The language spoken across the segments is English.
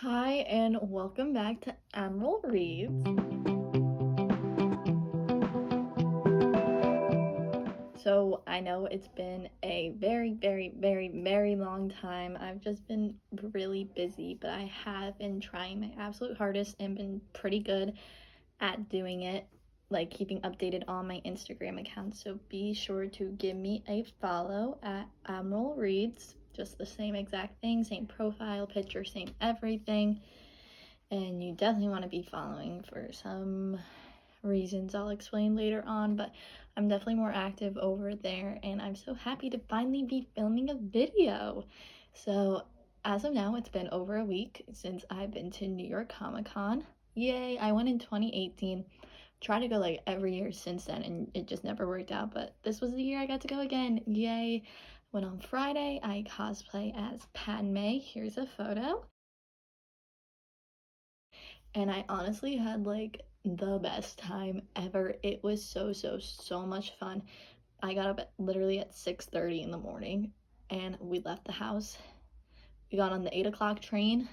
Hi, and welcome back to Emerald Reads. So, I know it's been a very long time. I've just been really busy, but I have been trying my absolute hardest and been pretty good at doing it, like keeping updated on my Instagram account. So, be sure to give me a follow at Emerald Reads. Just the same exact thing, same profile picture, same everything. And you definitely want to be following for some reasons I'll explain later on, but I'm definitely more active over there, and I'm so happy to finally be filming a video. So as of now, it's been over a week since I've been to New York Comic Con. Yay! I went in 2018. Tried to go like every year since then, and it just never worked out, but this was the year I got to go again. Yay! Went on Friday. I cosplay as Padme. Here's a photo. And I honestly had like the best time ever. It was so much fun. I got up literally at 6:30 in the morning, and we left the house. We got on the 8 o'clock train,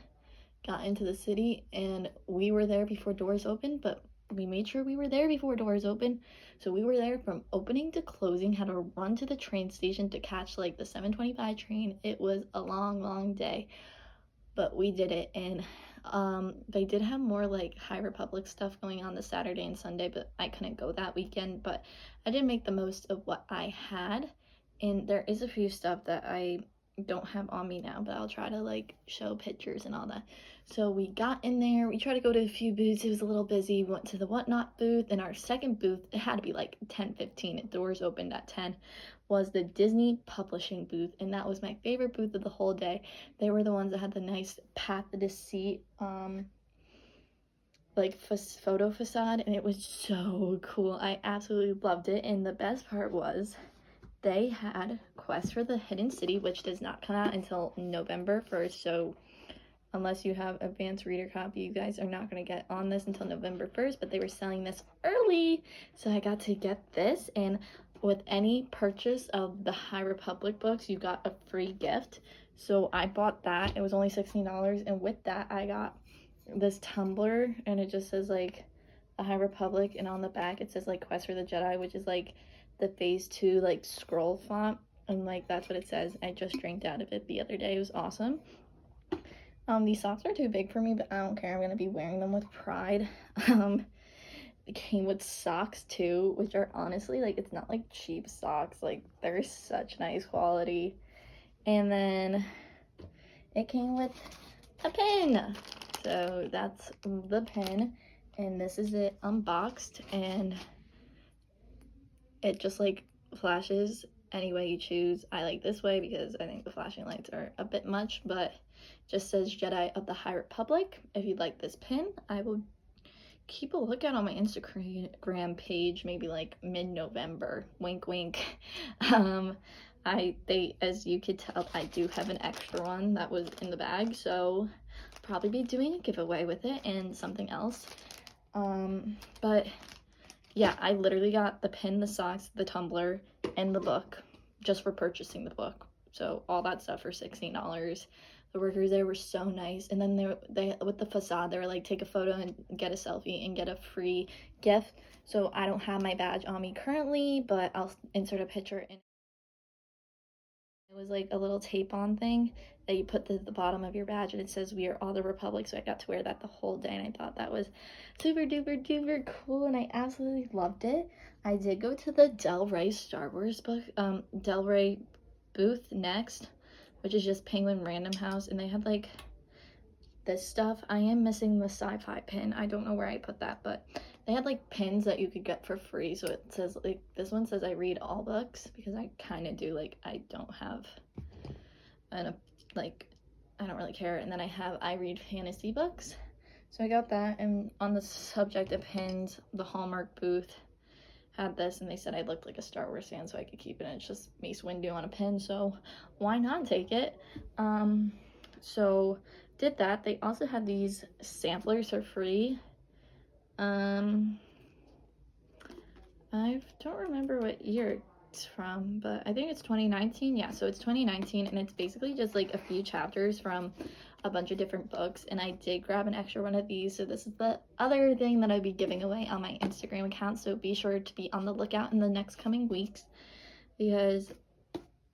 got into the city, and we were there before doors opened, but we made sure we were there before doors open. So we were there from opening to closing, had to run to the train station to catch like the 7:25 train. It was a long day, but we did it. And they did have more like High Republic stuff going on the Saturday and Sunday, but I couldn't go that weekend. But I did make the most of what I had, and there is a few stuff that I don't have on me now, but I'll try to like show pictures and all that. So we got in there, we tried to go to a few booths. It was a little busy. We went to the Whatnot booth, and our second booth, it had to be like 10:15. Doors opened at 10, was the Disney publishing booth, and that was my favorite booth of the whole day. They were the ones that had the nice Path of Deceit like photo facade, and it was so cool. I absolutely loved it. And the best part was they had Quest for the Hidden City, which does not come out until November 1st. So unless you have advanced reader copy, you guys are not going to get on this until November 1st, but they were selling this early, so I got to get this. And with any purchase of the High Republic books, you got a free gift. So I bought that. It was only $16, and with that I got this tumbler, and it just says like the High Republic, and on the back it says like Quest for the Jedi, which is like the phase 2 like scroll font, and like that's what it says. I just drank out of it the other day. It was awesome. These socks are too big for me, but I don't care. I'm gonna be wearing them with pride. It came with socks too, which are honestly like, it's not like cheap socks. Like, they're such nice quality. And then it came with a pin. So that's the pin, and this is it unboxed, and it just like flashes any way you choose. I like this way because I think the flashing lights are a bit much, but just says Jedi of the High Republic. If you'd like this pin, I will keep a lookout on my Instagram page, maybe like mid-November. Wink wink. As you could tell, I do have an extra one that was in the bag, so I'll probably be doing a giveaway with it and something else. But yeah, I literally got the pin, the socks, the tumbler, and the book just for purchasing the book. So all that stuff for $16. The workers there were so nice. And then they with the facade, they were like, take a photo and get a selfie and get a free gift. So I don't have my badge on me currently, but I'll insert a picture in. It was like a little tape on thing that you put to the bottom of your badge, and it says we are all the Republic. So I got to wear that the whole day, and I thought that was super duper cool, and I absolutely loved it. I did go to the Del Rey Star Wars book, Del Rey booth next, which is just Penguin Random House, and they had like this stuff. I am missing the sci-fi pin. I don't know where I put that, but they had like pins that you could get for free. So it says like, this one says I read all books, because I kind of do. Like, I don't have like, I don't really care. And then I read fantasy books, so I got that. And on the subject of pins, the Hallmark booth had this, and they said I looked like a Star Wars fan, so I could keep it. And it's just Mace Windu on a pin, so why not take it? So did that. They also had these samplers for free. I don't remember what year it's from, but I think it's 2019. Yeah, so it's 2019, and it's basically just like a few chapters from a bunch of different books, and I did grab an extra one of these. So this is the other thing that I'd be giving away on my Instagram account, so be sure to be on the lookout in the next coming weeks, because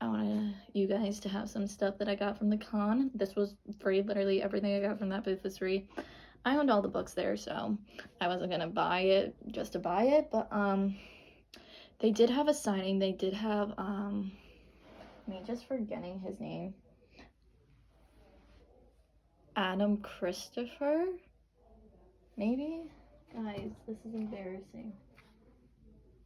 I want you guys to have some stuff that I got from the con. This was free. Literally everything I got from that booth was free. I owned all the books there, so I wasn't gonna buy it just to buy it, but they did have a signing. They did have me just forgetting his name. Adam Christopher? Maybe? Guys, this is embarrassing.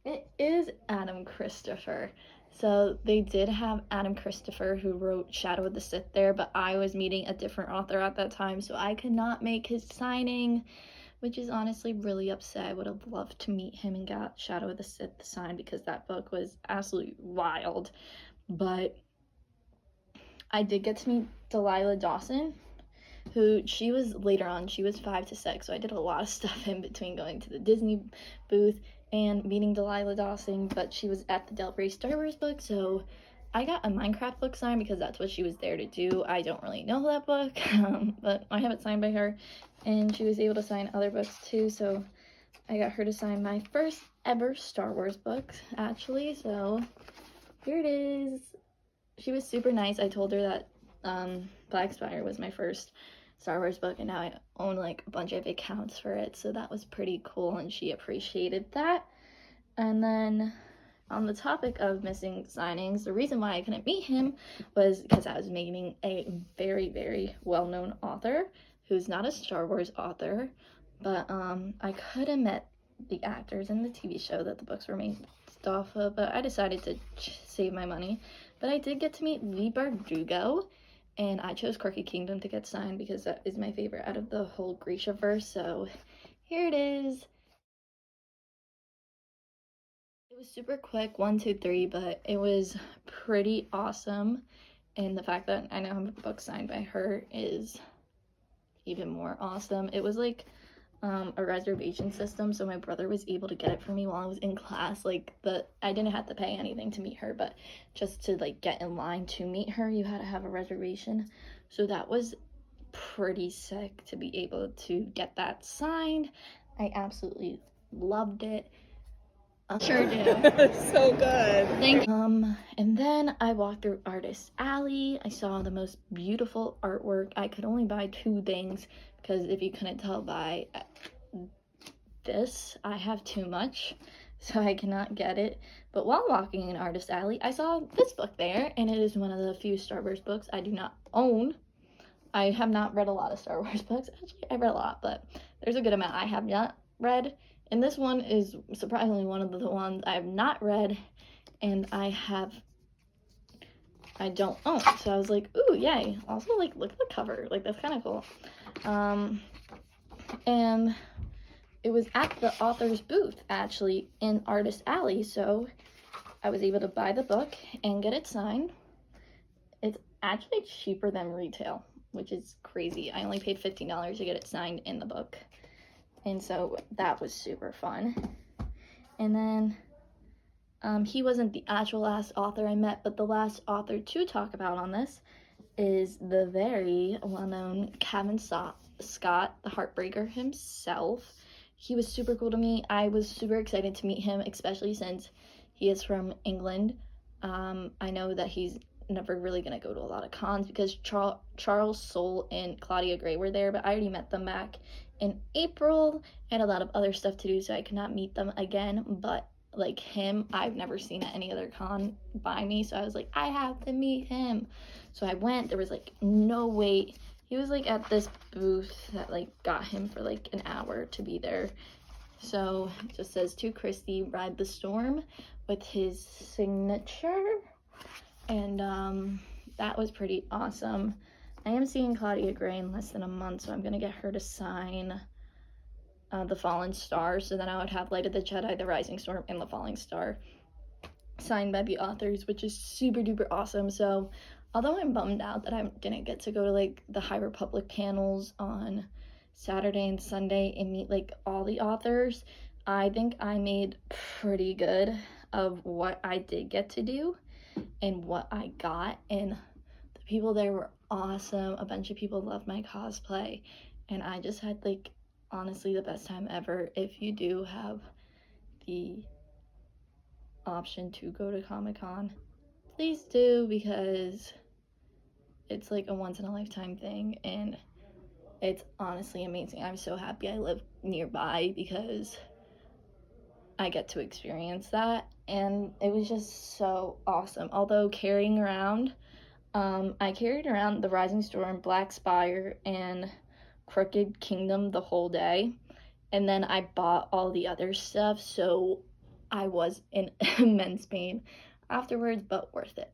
It is Adam Christopher. So they did have Adam Christopher, who wrote Shadow of the Sith there, but I was meeting a different author at that time, so I could not make his signing, which is honestly really upset. I would have loved to meet him and got Shadow of the Sith signed, because that book was absolutely wild. But I did get to meet Delilah Dawson, who she was later on. She was 5 to 6, so I did a lot of stuff in between going to the Disney booth and meeting Delilah Dawson, but she was at the Del Rey Star Wars book, so I got a Minecraft book signed because that's what she was there to do. I don't really know that book, but I have it signed by her, and she was able to sign other books too, so I got her to sign my first ever Star Wars book, actually, so here it is. She was super nice. I told her that Black Spire was my first Star Wars book, and now I own like a bunch of accounts for it, so that was pretty cool, and she appreciated that. And then on the topic of missing signings, the reason why I couldn't meet him was because I was meeting a very, very well-known author who's not a Star Wars author, but I could have met the actors in the TV show that the books were made off of, but I decided to save my money. But I did get to meet Lee Bardugo, and I chose Quirky Kingdom to get signed because that is my favorite out of the whole Grisha-verse, so here it is. It was super quick, 1, 2, 3, but it was pretty awesome, and the fact that I now have a book signed by her is even more awesome. It was like a reservation system, so my brother was able to get it for me while I was in class. Like, I didn't have to pay anything to meet her, but just to like get in line to meet her, you had to have a reservation, so that was pretty sick to be able to get that signed. I absolutely loved it. Sure do. So good. Thank you. And then I walked through Artist Alley. I saw the most beautiful artwork. I could only buy 2 things because if you couldn't tell by this, I have too much, so I cannot get it. But while walking in Artist Alley, I saw this book there, and it is one of the few Star Wars books I do not own. I have not read a lot of Star Wars books. Actually, I read a lot, but there's a good amount I have not read. And this one is surprisingly one of the ones I have not read, and I don't own. So I was like, ooh, yay. Also, like, look at the cover. Like, that's kind of cool. And it was at the author's booth, actually, in Artist Alley, so I was able to buy the book and get it signed. It's actually cheaper than retail, which is crazy. I only paid $15 to get it signed in the book. And so that was super fun. And then he wasn't the actual last author I met, but the last author to talk about on this is the very well-known Kevin Scott, the Heartbreaker himself. He was super cool to me. I was super excited to meet him, especially since he is from England. I know that he's never really gonna go to a lot of cons because Charles Soule and Claudia Gray were there, but I already met them back in April and a lot of other stuff to do, so I could not meet them again. But like him, I've never seen at any other con by me, so I was like, I have to meet him. So I went. There was like no wait. He was like at this booth that like got him for like an hour to be there. So it just says, to Christy, ride the storm, with his signature. And that was pretty awesome. I am seeing Claudia Gray in less than a month, so I'm gonna get her to sign The Fallen Star, so then I would have Light of the Jedi, The Rising Storm, and The Falling Star signed by the authors, which is super duper awesome. So although I'm bummed out that I didn't get to go to like the High Republic panels on Saturday and Sunday and meet like all the authors, I think I made pretty good of what I did get to do and what I got, and the people there were awesome. A bunch of people loved my cosplay, and I just had like honestly the best time ever. If you do have the option to go to Comic-Con, please do, because it's like a once in a lifetime thing, and it's honestly amazing. I'm so happy I live nearby because I get to experience that, and it was just so awesome. Although carrying around, I carried around the Rising Storm, Black Spire, and Crooked Kingdom the whole day, and then I bought all the other stuff, so I was in immense pain afterwards, but worth it.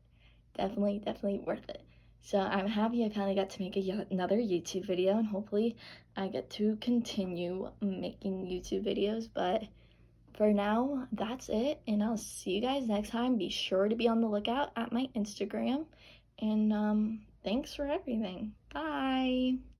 Definitely worth it. So I'm happy I finally got to make another YouTube video, and hopefully I get to continue making YouTube videos. But for now, that's it, and I'll see you guys next time. Be sure to be on the lookout at my Instagram, and thanks for everything. Bye!